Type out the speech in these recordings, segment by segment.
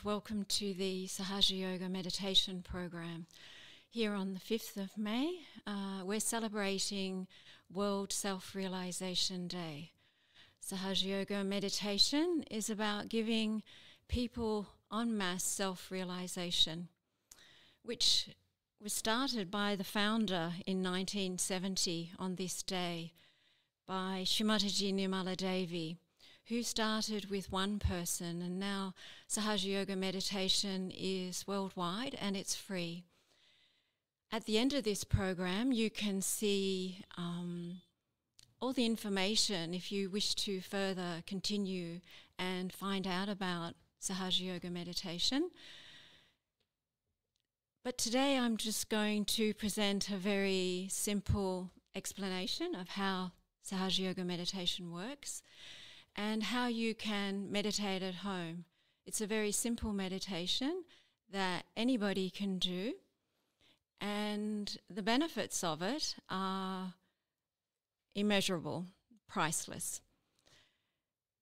welcome to the Sahaja Yoga Meditation program. Here on the 5th of May, we're celebrating World Self-Realization Day. Sahaja Yoga Meditation is about giving people en masse self-realization, which was started by the founder in 1970 on this day by Shri Mataji Nirmala Devi, who started with one person, and now Sahaja Yoga Meditation is worldwide and it's free. At the end of this program, you can see all the information if you wish to further continue and find out about Sahaja Yoga Meditation. But today I'm just going to present a very simple explanation of how Sahaja Yoga Meditation works and how you can meditate at home. It's a very simple meditation that anybody can do, and the benefits of it are immeasurable, priceless.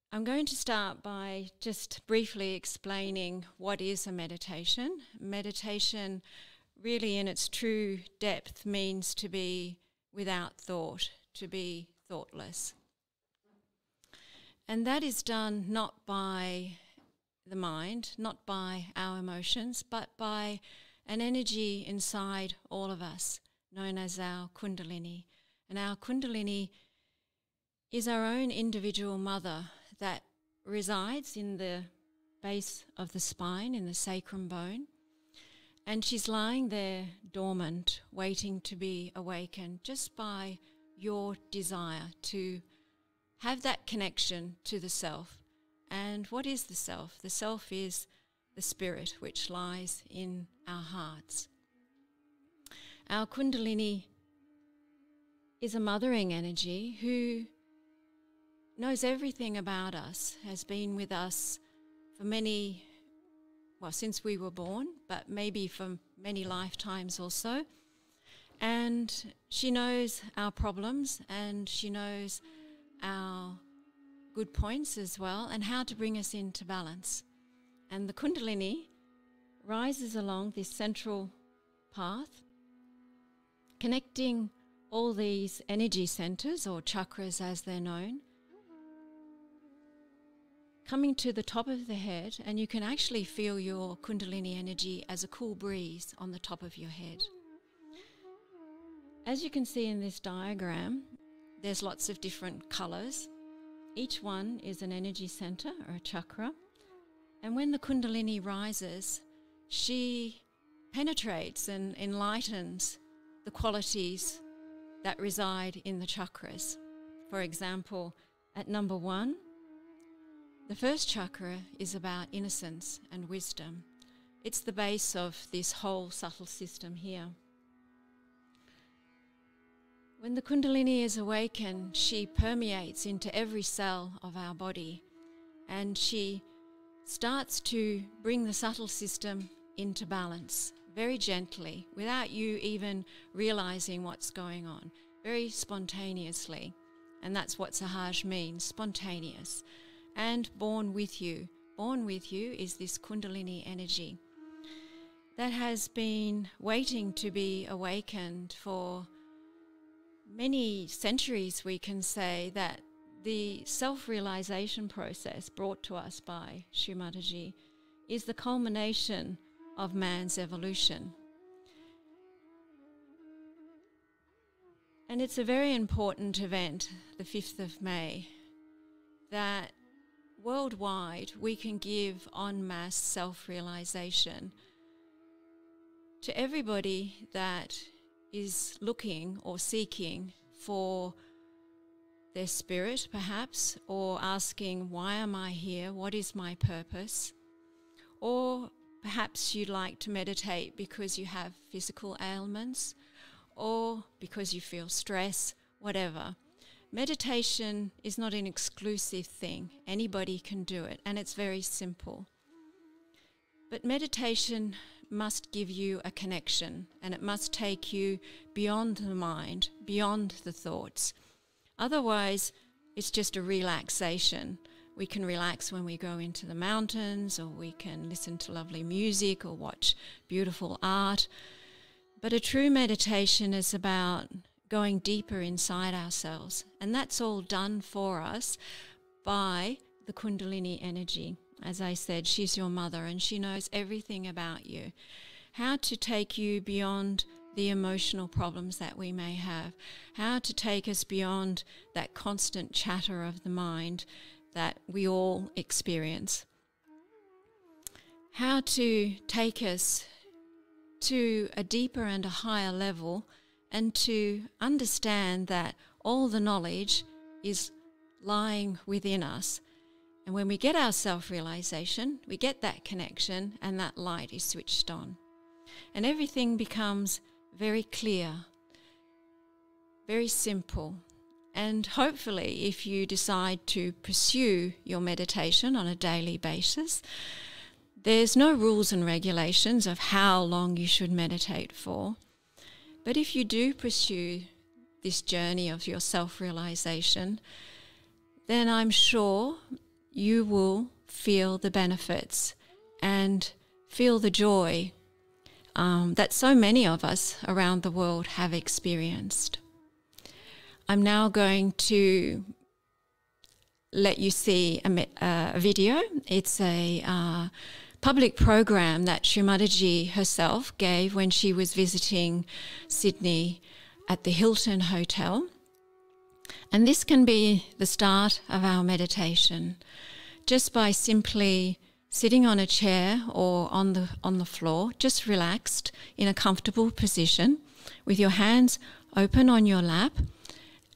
I'm going to start by just briefly explaining what is a meditation. Meditation really in its true depth means to be without thought, to be thoughtless. And that is done not by the mind, not by our emotions, but by an energy inside all of us, known as our Kundalini. And our Kundalini is our own individual mother that resides in the base of the spine, in the sacrum bone. And she's lying there dormant, waiting to be awakened just by your desire to have that connection to the self. And what is the self? The self is the spirit which lies in our hearts. Our Kundalini is a mothering energy who knows everything about us, has been with us for since we were born, but maybe for many lifetimes also. And she knows our problems, and she knows our good points as well, and how to bring us into balance. And the Kundalini rises along this central path, connecting all these energy centers, or chakras as they're known, coming to the top of the head, and you can actually feel your Kundalini energy as a cool breeze on the top of your head. As you can see in this diagram, there's lots of different colours. Each one is an energy centre or a chakra. And when the Kundalini rises, she penetrates and enlightens the qualities that reside in the chakras. For example, at number 1, the first chakra is about innocence and wisdom. It's the base of this whole subtle system here. When the Kundalini is awakened, she permeates into every cell of our body, and she starts to bring the subtle system into balance very gently, without you even realizing what's going on, very spontaneously. And that's what Sahaj means, spontaneous. And born with you. Born with you is this Kundalini energy that has been waiting to be awakened for many centuries. We can say that the self-realization process brought to us by Shri Mataji is the culmination of man's evolution. And it's a very important event, the 5th of May, that worldwide we can give en masse self-realization to everybody that is looking or seeking for their spirit perhaps, or asking, why am I here? What is my purpose? Or perhaps you'd like to meditate because you have physical ailments, or because you feel stress, whatever. Meditation is not an exclusive thing. Anybody can do it, and it's very simple. But meditation must give you a connection, and it must take you beyond the mind, beyond the thoughts. Otherwise, it's just a relaxation We can relax when we go into the mountains, or we can listen to lovely music or watch beautiful art. But a true meditation is about going deeper inside ourselves, and that's all done for us by the Kundalini energy. As I said, she's your mother and she knows everything about you. How to take you beyond the emotional problems that we may have, how to take us beyond that constant chatter of the mind that we all experience, how to take us to a deeper and a higher level, and to understand that all the knowledge is lying within us. And when we get our self-realization, we get that connection and that light is switched on. And everything becomes very clear, very simple. And hopefully, if you decide to pursue your meditation on a daily basis, there's no rules and regulations of how long you should meditate for. But if you do pursue this journey of your self-realization, then I'm sure you will feel the benefits and feel the joy that so many of us around the world have experienced. I'm now going to let you see a video. It's a public program that Shri Mataji herself gave when she was visiting Sydney at the Hilton Hotel. And this can be the start of our meditation, just by simply sitting on a chair or on the floor, just relaxed in a comfortable position with your hands open on your lap,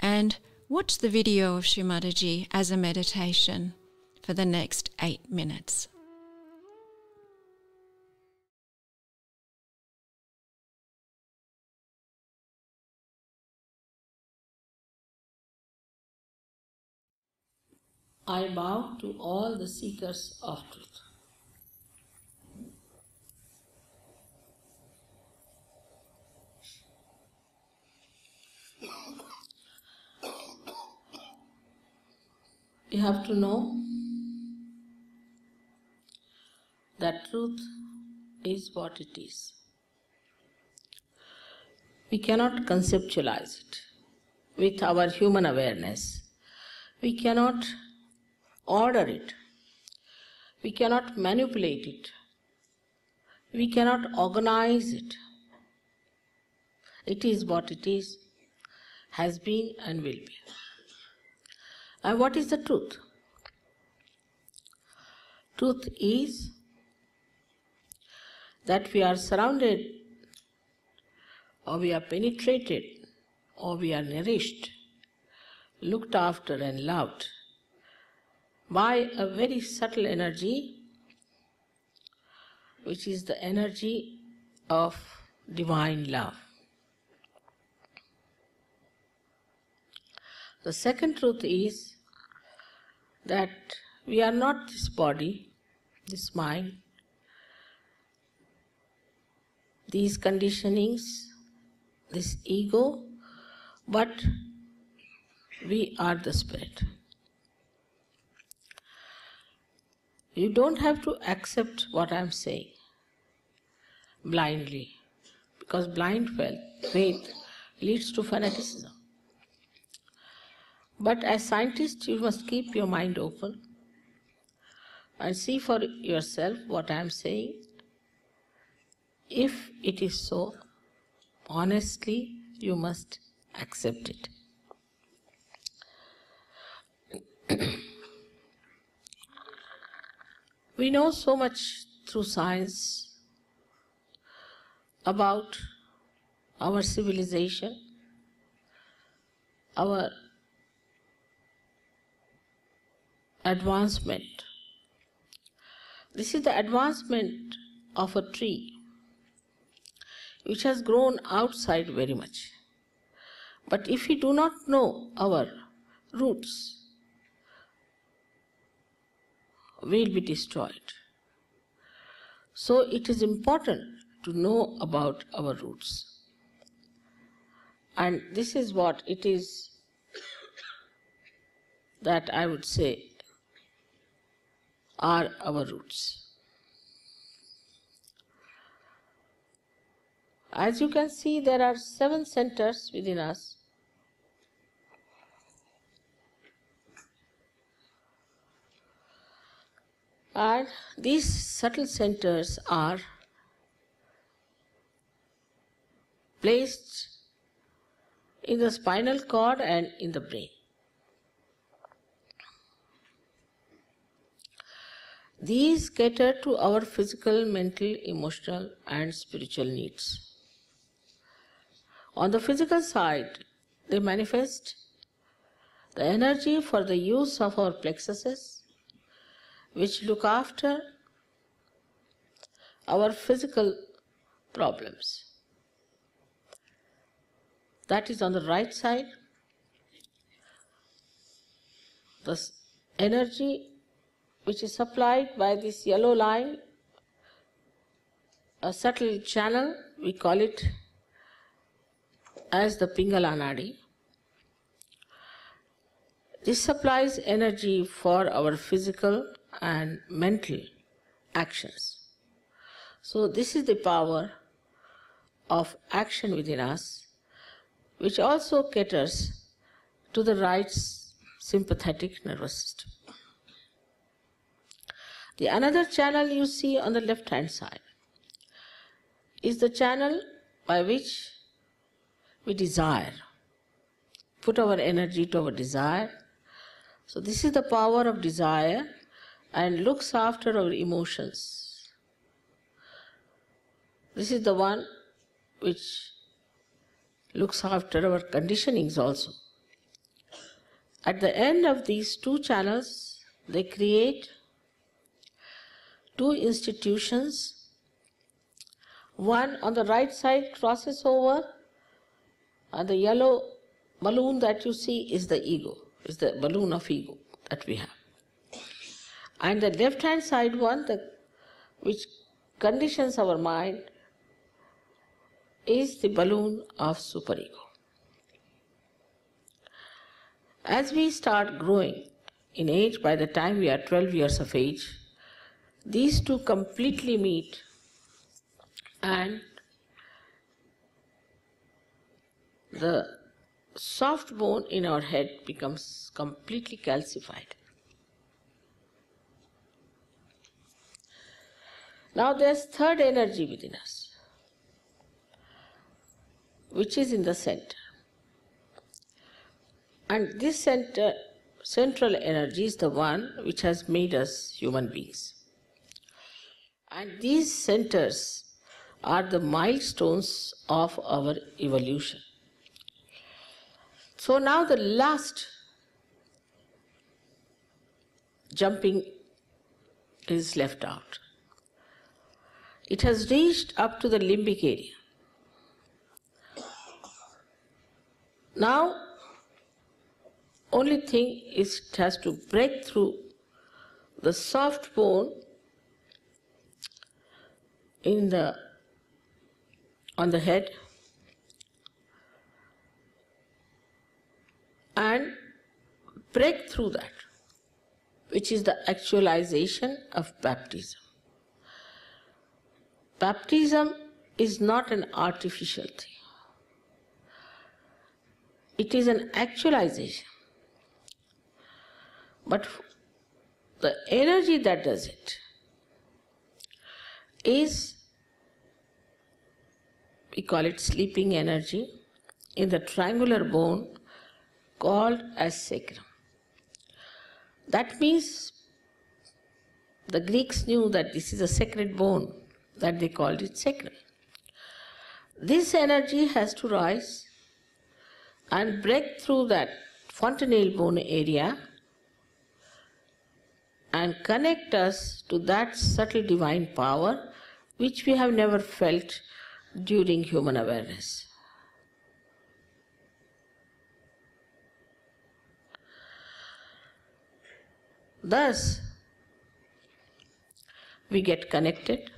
and watch the video of Shri Mataji as a meditation for the next 8 minutes. I bow to all the seekers of truth. You have to know that truth is what it is. We cannot conceptualize it with our human awareness. We cannot order it. We cannot manipulate it. We cannot organize it. It is what it is, has been and will be. And what is the truth? Truth is that we are surrounded, or we are penetrated, or we are nourished, looked after and loved by a very subtle energy, which is the energy of divine love. The second truth is that we are not this body, this mind, these conditionings, this ego, but we are the spirit. You don't have to accept what I am saying blindly, because blind faith leads to fanaticism. But as scientists, you must keep your mind open and see for yourself what I am saying. If it is so, honestly, you must accept it. We know so much through science about our civilization, our advancement. This is the advancement of a tree which has grown outside very much. But if we do not know our roots, we will be destroyed. So it is important to know about our roots. And this is what it is that I would say are our roots. As you can see, there are 7 centers within us. And these subtle centers are placed in the spinal cord and in the brain. These cater to our physical, mental, emotional and spiritual needs. On the physical side, they manifest the energy for the use of our plexuses, which look after our physical problems. That is on the right side. The energy which is supplied by this yellow line, a subtle channel, we call it as the Pingala Nadi. This supplies energy for our physical and mental actions. So this is the power of action within us, which also caters to the right sympathetic nervous system. The another channel you see on the left hand side is the channel by which we desire, put our energy to our desire. So this is the power of desire and looks after our emotions. This is the one which looks after our conditionings also. At the end of these 2 channels, they create 2 institutions. One on the right side crosses over, and the yellow balloon that you see is the ego, is the balloon of ego that we have. And the left hand side one, which conditions our mind, is the balloon of superego. As we start growing in age, by the time we are 12 years of age, these 2 completely meet and the soft bone in our head becomes completely calcified. Now there's third energy within us, which is in the center. And this central energy is the one which has made us human beings. And these centers are the milestones of our evolution. So now the last jumping is left out. It has reached up to the limbic area. Now, only thing is it has to break through the soft bone on the head and break through that, which is the actualization of baptism. Baptism is not an artificial thing. It is an actualization. But the energy that does it is, we call it sleeping energy, in the triangular bone called as sacrum. That means the Greeks knew that this is a sacred bone, that they called it sacrum. This energy has to rise and break through that fontanelle bone area and connect us to that subtle divine power which we have never felt during human awareness. Thus, we get connected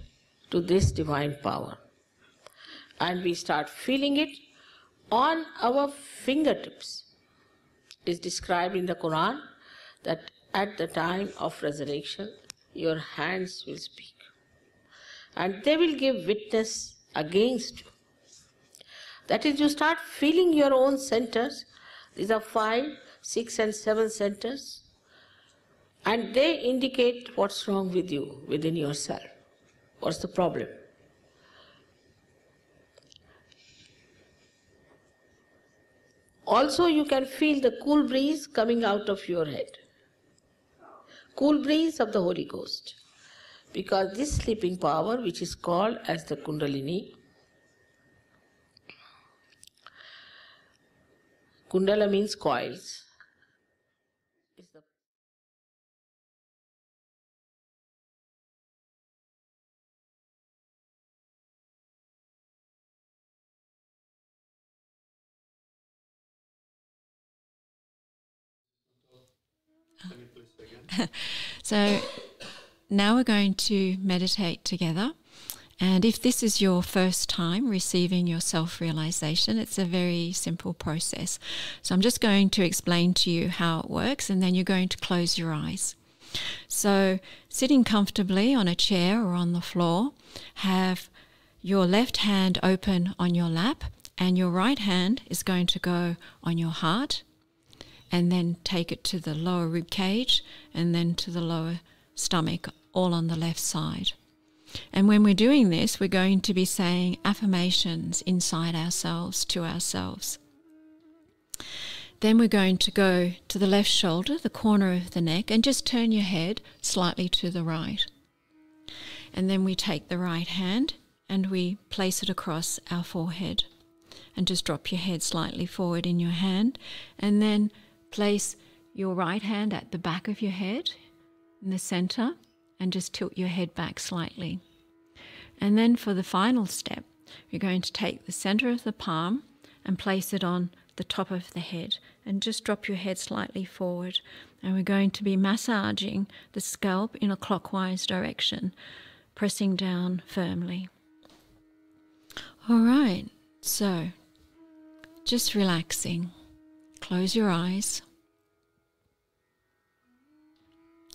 to this divine power and we start feeling it on our fingertips. It is described in the Quran that at the time of resurrection, your hands will speak. And they will give witness against you. That is, you start feeling your own centers. These are 5, 6 and 7 centers. And they indicate what's wrong with you, within yourself. What's the problem? Also, you can feel the cool breeze coming out of your head. Cool breeze of the Holy Ghost. Because this sleeping power, which is called as the Kundalini, Kundala means coils, is the So now we're going to meditate together. And if this is your first time receiving your self-realization, it's a very simple process. So I'm just going to explain to you how it works, and then you're going to close your eyes. So sitting comfortably on a chair or on the floor, have your left hand open on your lap, and your right hand is going to go on your heart, and then take it to the lower rib cage, and then to the lower stomach, all on the left side. And when we're doing this, we're going to be saying affirmations inside ourselves, to ourselves. Then we're going to go to the left shoulder, the corner of the neck, and just turn your head slightly to the right. And then we take the right hand and we place it across our forehead. And just drop your head slightly forward in your hand, and then place your right hand at the back of your head in the center, and just tilt your head back slightly. And then for the final step, you're going to take the center of the palm and place it on the top of the head, and just drop your head slightly forward. And we're going to be massaging the scalp in a clockwise direction, pressing down firmly. All right, so just relaxing. Close your eyes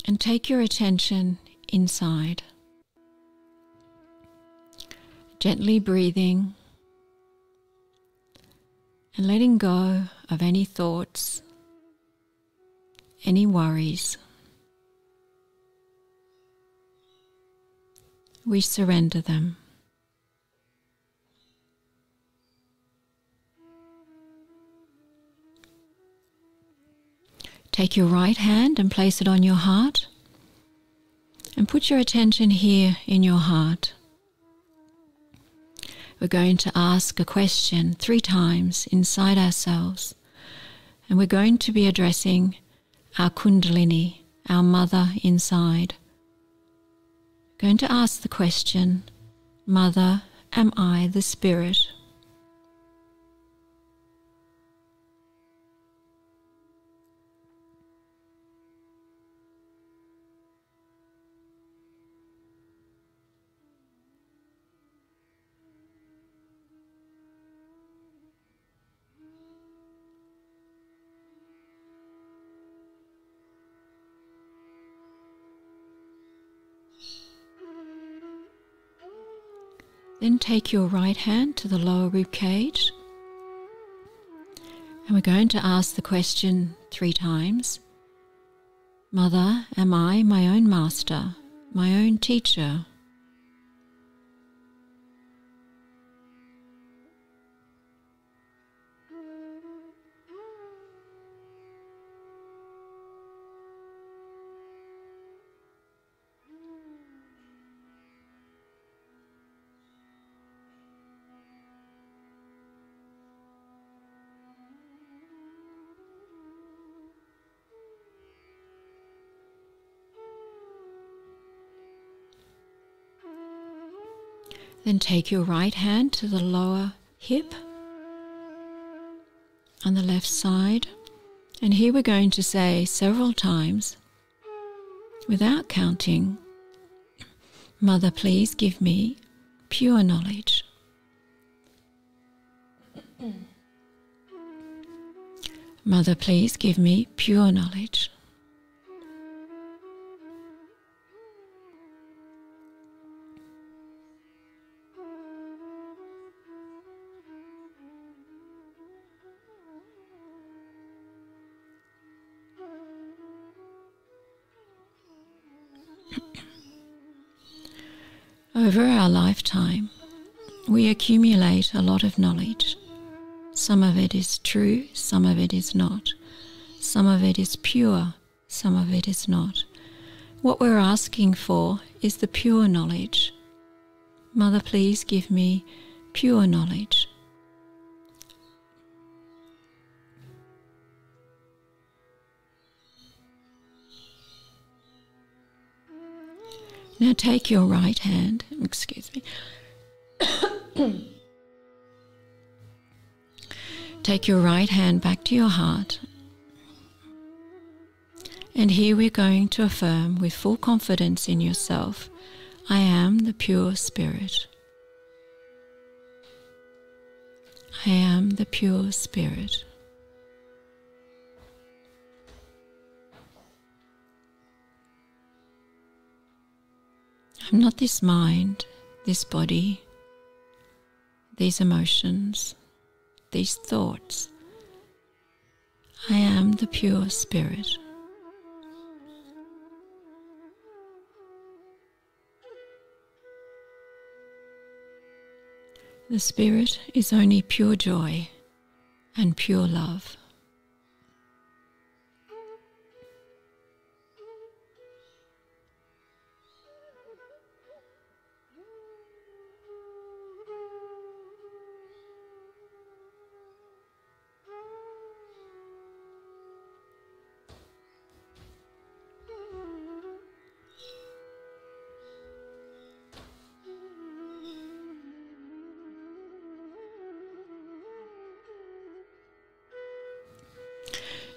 and take your attention inside. Gently breathing and letting go of any thoughts, any worries. We surrender them. Take your right hand and place it on your heart, and put your attention here in your heart. We're going to ask a question 3 times inside ourselves, and we're going to be addressing our Kundalini, our mother inside. We're going to ask the question, Mother, am I the spirit? Then take your right hand to the lower rib cage, and we're going to ask the question 3 times. Mother, am I my own master, my own teacher? Then take your right hand to the lower hip on the left side, and here we're going to say several times, without counting, Mother, please give me pure knowledge. Mother, please give me pure knowledge. Over our lifetime, we accumulate a lot of knowledge. Some of it is true, some of it is not. Some of it is pure, some of it is not. What we're asking for is the pure knowledge. Mother, please give me pure knowledge. Now take your right hand, take your right hand back to your heart. And here we're going to affirm with full confidence in yourself, I am the pure spirit. I am the pure spirit. I'm not this mind, this body, these emotions, these thoughts. I am the pure spirit. The spirit is only pure joy and pure love.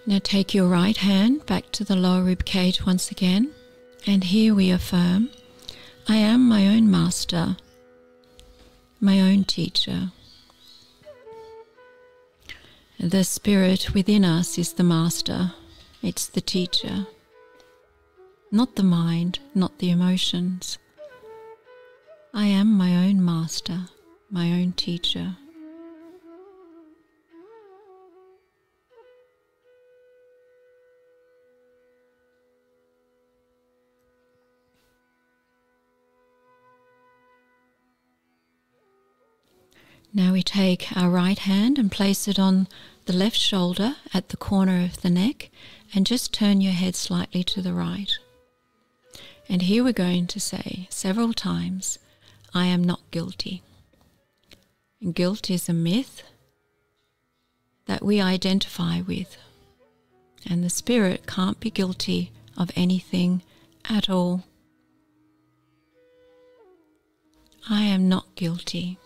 Now take your right hand back to the lower rib cage once again, and here we affirm, I am my own master, my own teacher. The spirit within us is the master, it's the teacher, not the mind, not the emotions. I am my own master, my own teacher. Now we take our right hand and place it on the left shoulder at the corner of the neck and just turn your head slightly to the right. And here we're going to say several times, I am not guilty. And guilt is a myth that we identify with. And the spirit can't be guilty of anything at all. I am not guilty.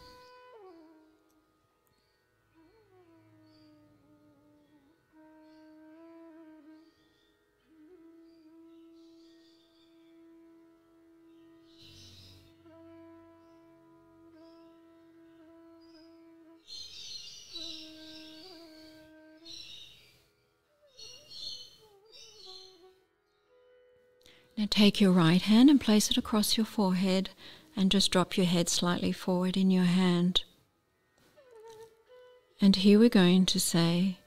Now take your right hand and place it across your forehead and just drop your head slightly forward in your hand. And here we're going to say,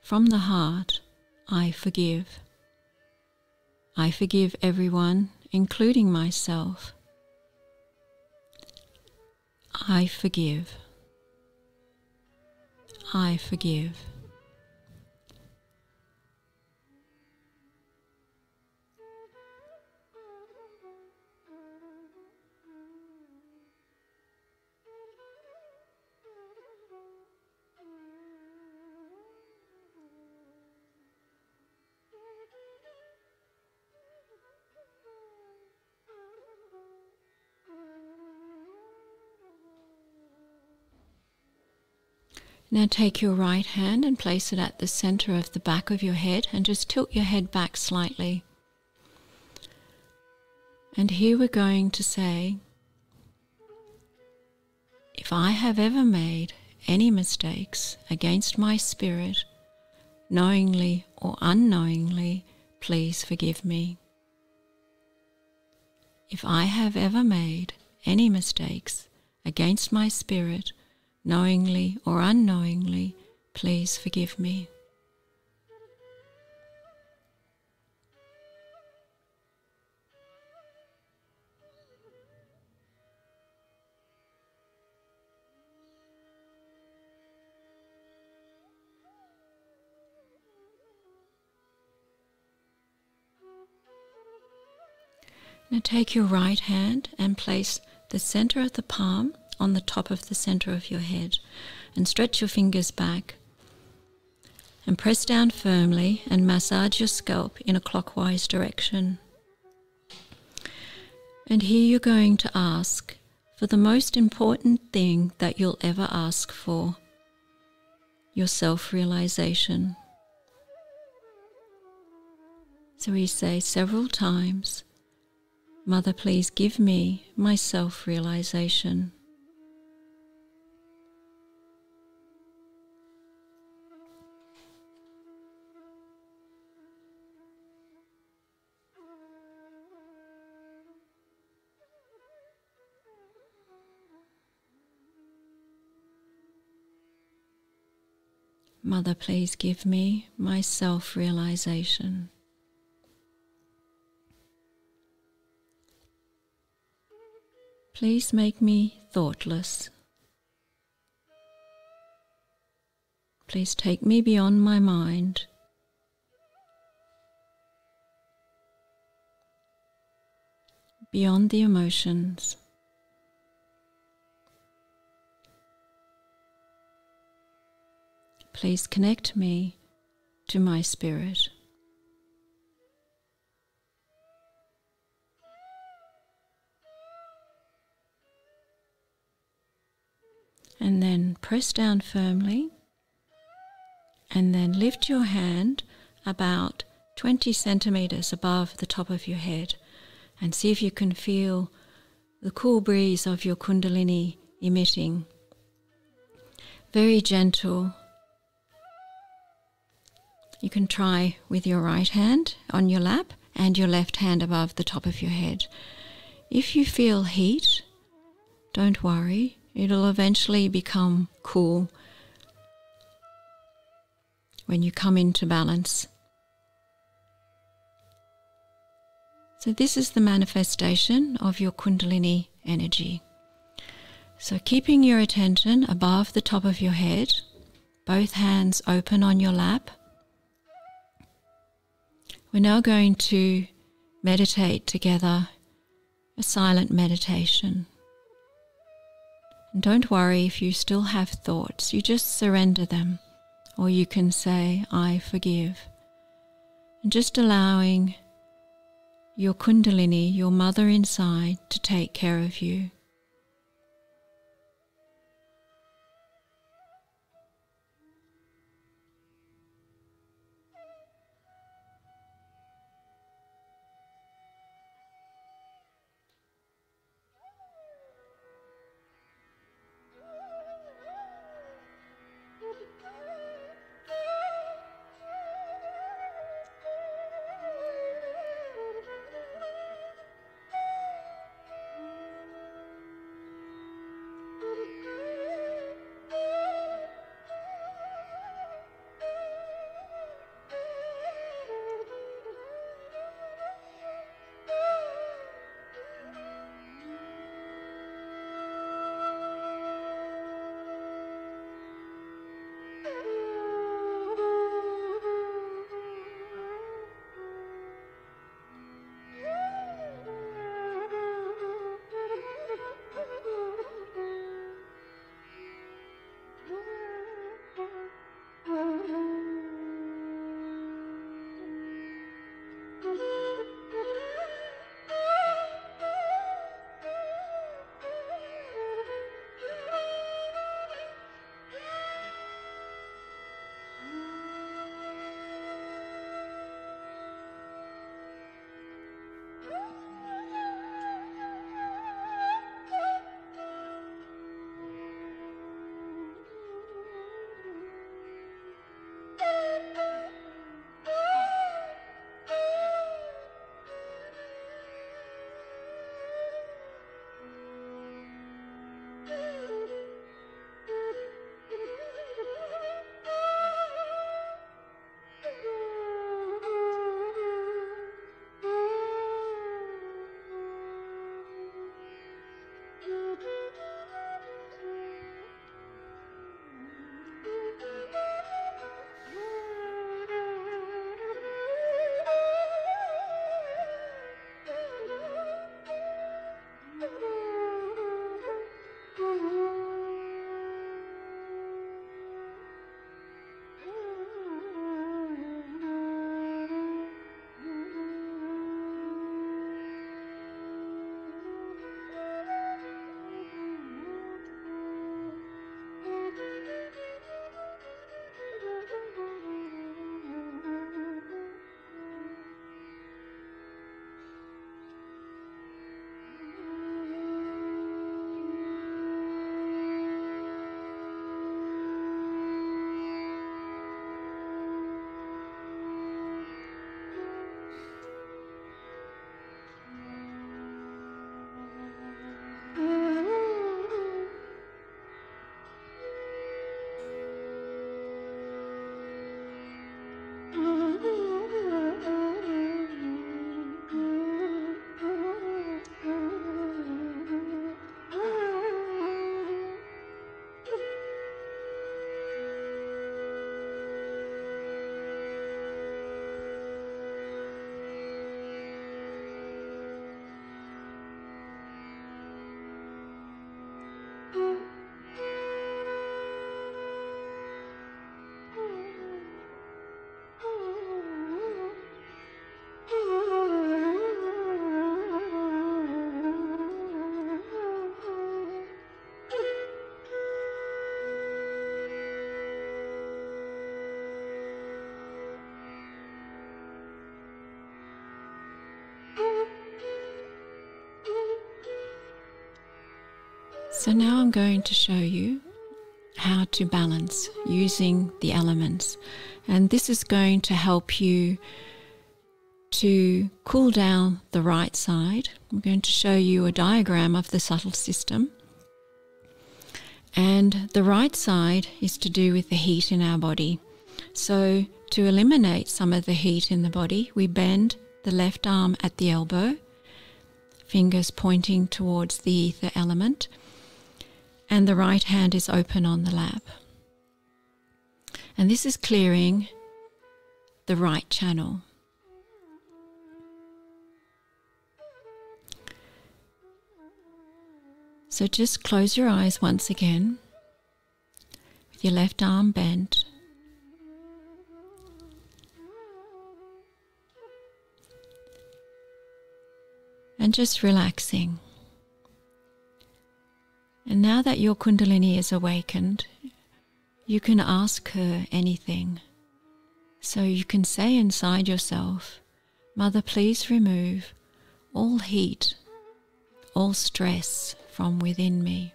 from the heart, I forgive. I forgive everyone, including myself. I forgive. I forgive. Now take your right hand and place it at the center of the back of your head and just tilt your head back slightly. And here we're going to say, if I have ever made any mistakes against my spirit, knowingly or unknowingly, please forgive me. If I have ever made any mistakes against my spirit, knowingly or unknowingly, please forgive me. Now take your right hand and place the center of the palm on the top of the center of your head, and stretch your fingers back and press down firmly and massage your scalp in a clockwise direction. And here you're going to ask for the most important thing that you'll ever ask for, your self-realization. So we say several times, Mother, please give me my self-realization. Mother, please give me my self-realization. Please make me thoughtless. Please take me beyond my mind. Beyond the emotions. Please connect me to my spirit. And then press down firmly, and then lift your hand about 20 centimeters above the top of your head, and see if you can feel the cool breeze of your Kundalini emitting. Very gentle. You can try with your right hand on your lap and your left hand above the top of your head. If you feel heat, don't worry. It'll eventually become cool when you come into balance. So this is the manifestation of your Kundalini energy. So keeping your attention above the top of your head, both hands open on your lap. We're now going to meditate together, a silent meditation. And don't worry if you still have thoughts, you just surrender them. Or you can say, I forgive. And just allowing your Kundalini, your mother inside, to take care of you. So now I'm going to show you how to balance using the elements. And this is going to help you to cool down the right side. I'm going to show you a diagram of the subtle system. And the right side is to do with the heat in our body. So to eliminate some of the heat in the body, we bend the left arm at the elbow, fingers pointing towards the ether element, and the right hand is open on the lap. And this is clearing the right channel. So just close your eyes once again with your left arm bent. And just relaxing. And now that your Kundalini is awakened, you can ask her anything. So you can say inside yourself, Mother, please remove all heat, all stress from within me.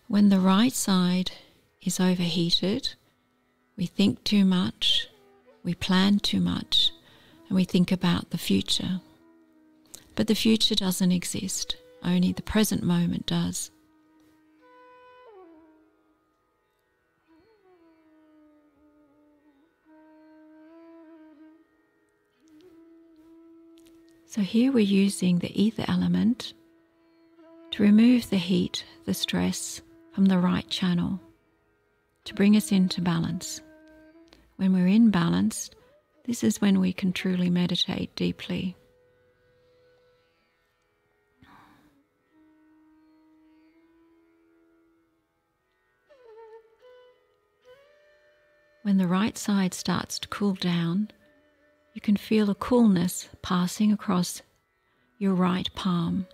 When the right side is overheated, we think too much, we plan too much, and we think about the future. But the future doesn't exist, only the present moment does. So here we're using the ether element to remove the heat, the stress from the right channel, to bring us into balance. When we're in balance, this is when we can truly meditate deeply. When the right side starts to cool down, you can feel a coolness passing across your right palm.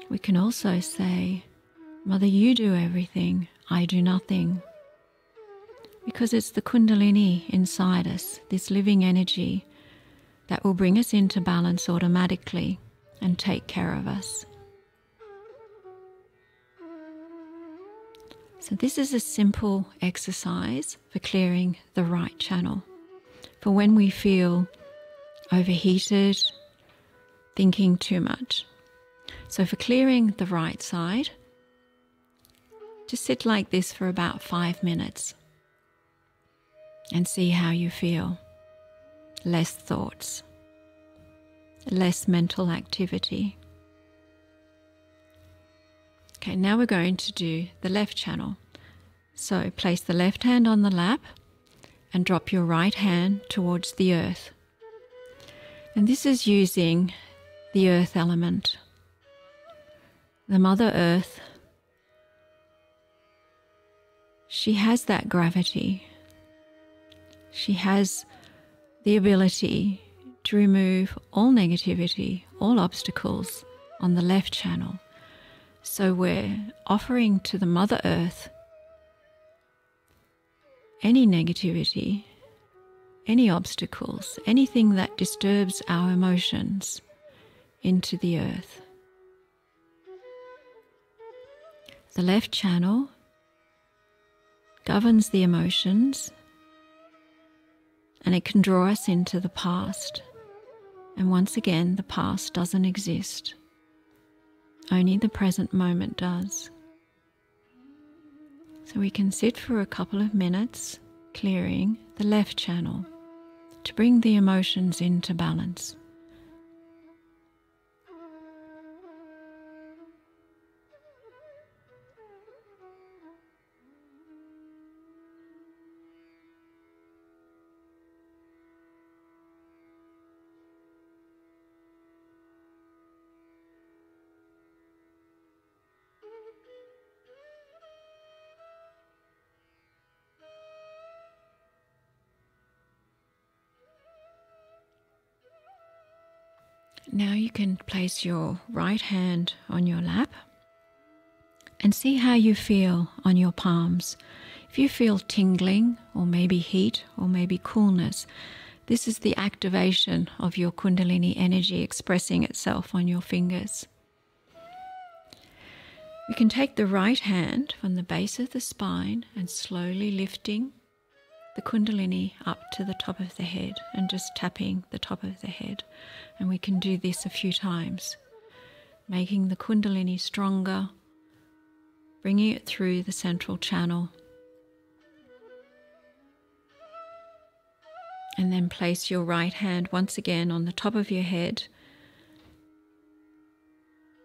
We can also say, Mother, you do everything, I do nothing. Because it's the Kundalini inside us, this living energy, that will bring us into balance automatically and take care of us. So this is a simple exercise for clearing the right channel. For when we feel overheated, thinking too much. So for clearing the right side, just sit like this for about 5 minutes and see how you feel. Less thoughts, less mental activity. Okay, now we're going to do the left channel. So place the left hand on the lap and drop your right hand towards the earth. And this is using the earth element. The Mother Earth, she has that gravity. She has the ability to remove all negativity, all obstacles on the left channel. So we're offering to the Mother Earth any negativity, any obstacles, anything that disturbs our emotions into the earth. The left channel governs the emotions, and it can draw us into the past. And once again, the past doesn't exist. Only the present moment does. So we can sit for a couple of minutes, clearing the left channel to bring the emotions into balance. Now you can place your right hand on your lap and see how you feel on your palms. If you feel tingling, or maybe heat, or maybe coolness, this is the activation of your Kundalini energy expressing itself on your fingers. We can take the right hand from the base of the spine and slowly lifting the Kundalini up to the top of the head and just tapping the top of the head. And we can do this a few times, making the Kundalini stronger, bringing it through the central channel. And then place your right hand once again on the top of your head.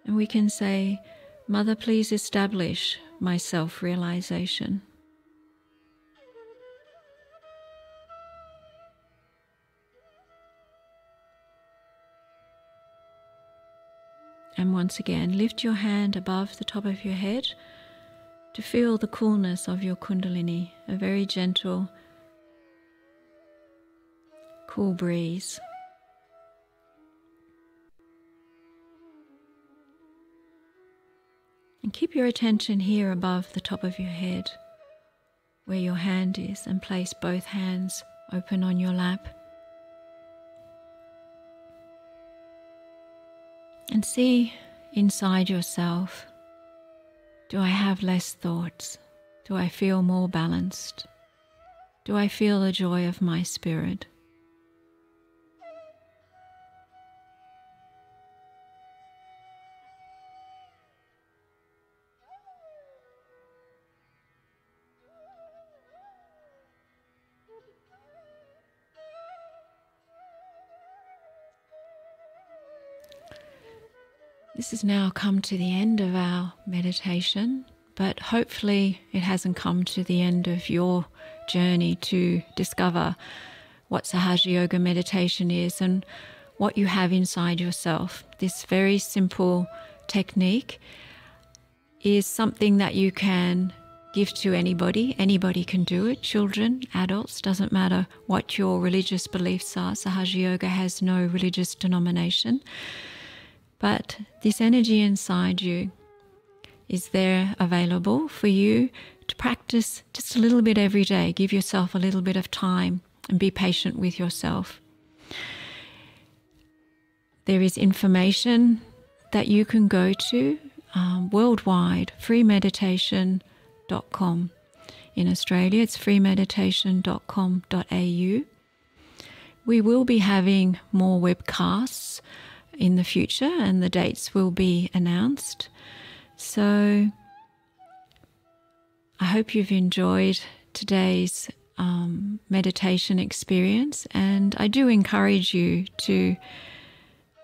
And we can say, Mother, please establish my self-realization. And once again, lift your hand above the top of your head to feel the coolness of your Kundalini, a very gentle, cool breeze. And keep your attention here above the top of your head, where your hand is, and place both hands open on your lap. And see inside yourself, do I have less thoughts? Do I feel more balanced? Do I feel the joy of my spirit? This has now come to the end of our meditation, but hopefully it hasn't come to the end of your journey to discover what Sahaja Yoga Meditation is and what you have inside yourself. This very simple technique is something that you can give to anybody. Anybody can do it, children, adults, doesn't matter what your religious beliefs are. Sahaja Yoga has no religious denomination. But this energy inside you is there available for you to practice just a little bit every day. Give yourself a little bit of time and be patient with yourself. There is information that you can go to worldwide, freemeditation.com. In Australia, it's freemeditation.com.au. We will be having more webcasts in the future, and the dates will be announced. So I hope you've enjoyed today's meditation experience, and I do encourage you to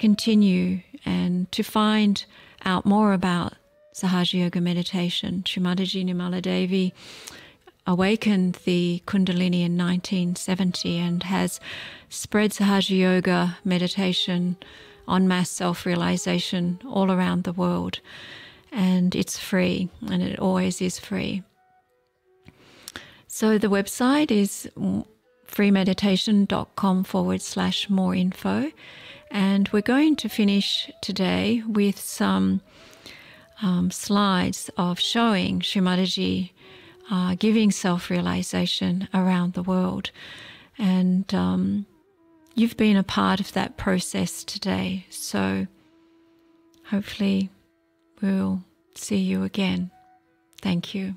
continue and to find out more about Sahaja Yoga Meditation. Shri Mataji Nirmala Devi awakened the Kundalini in 1970 and has spread Sahaja Yoga Meditation en masse self-realization all around the world. And it's free, and it always is free. So the website is freemeditation.com/more info. And we're going to finish today with some slides of showing Shri Mataji giving self-realization around the world. And you've been a part of that process today, so hopefully we'll see you again. Thank you.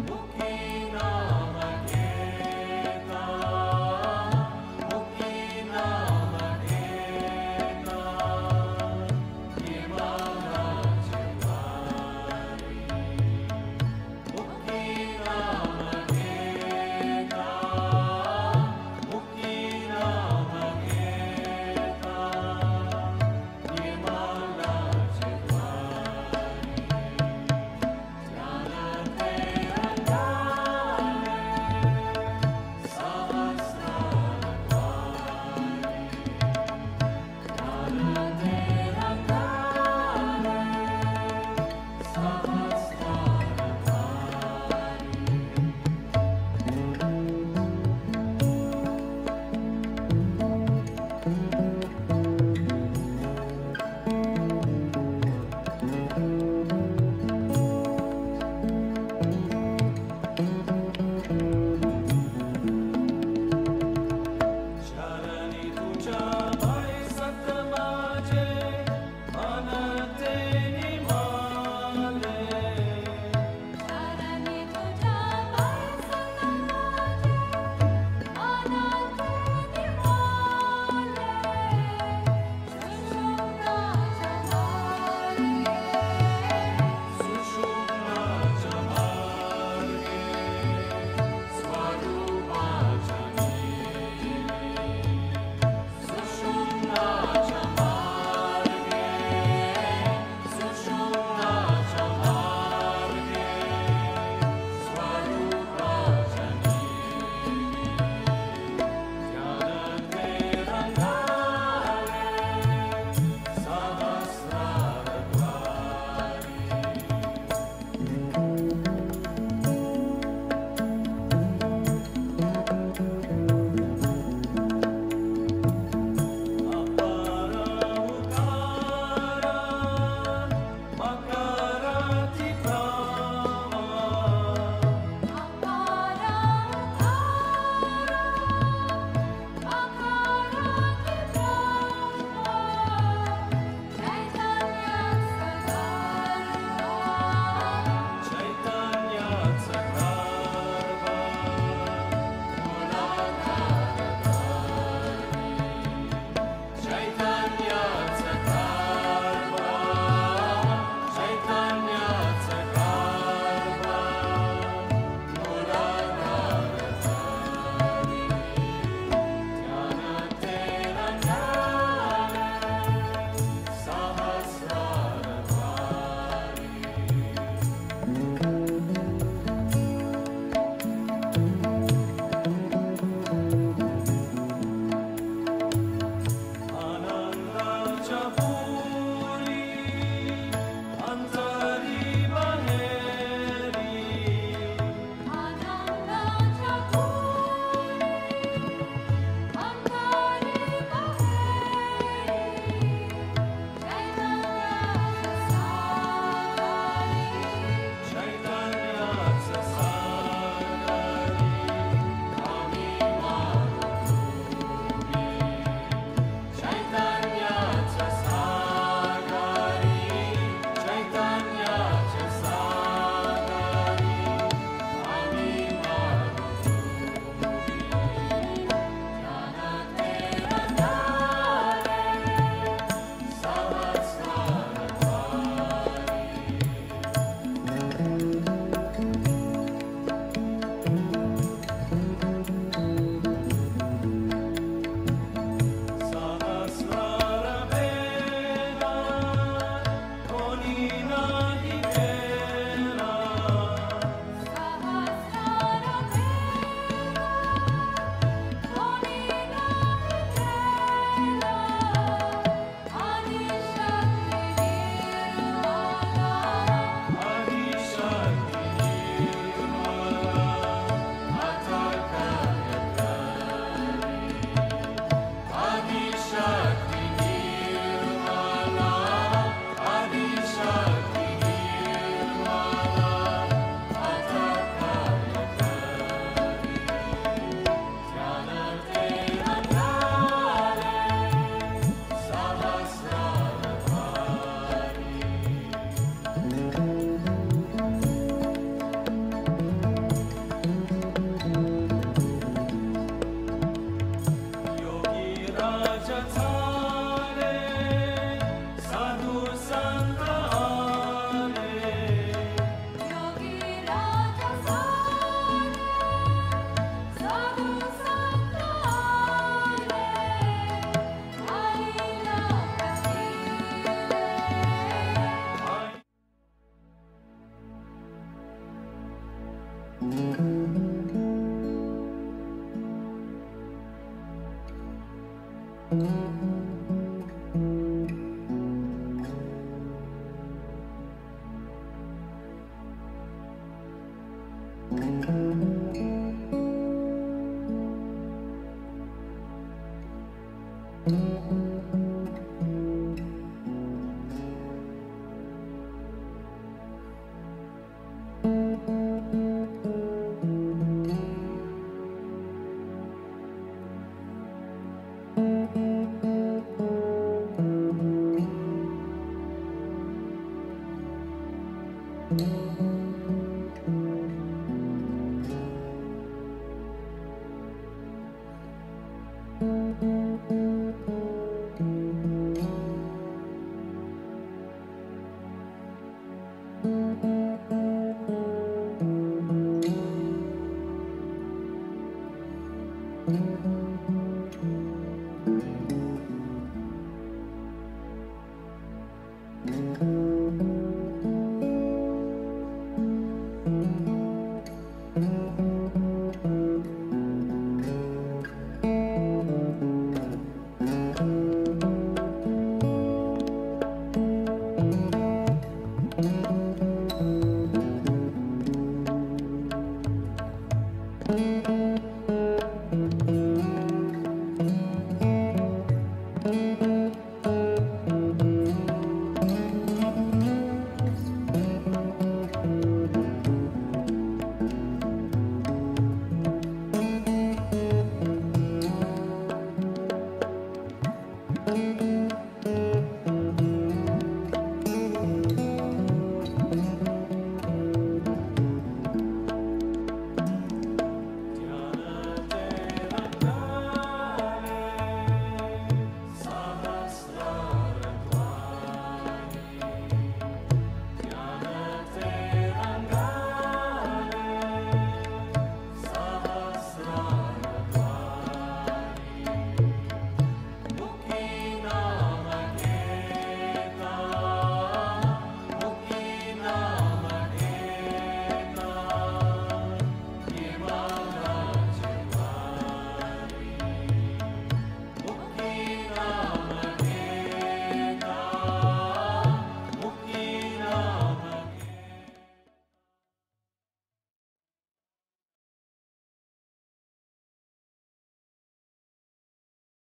Mukina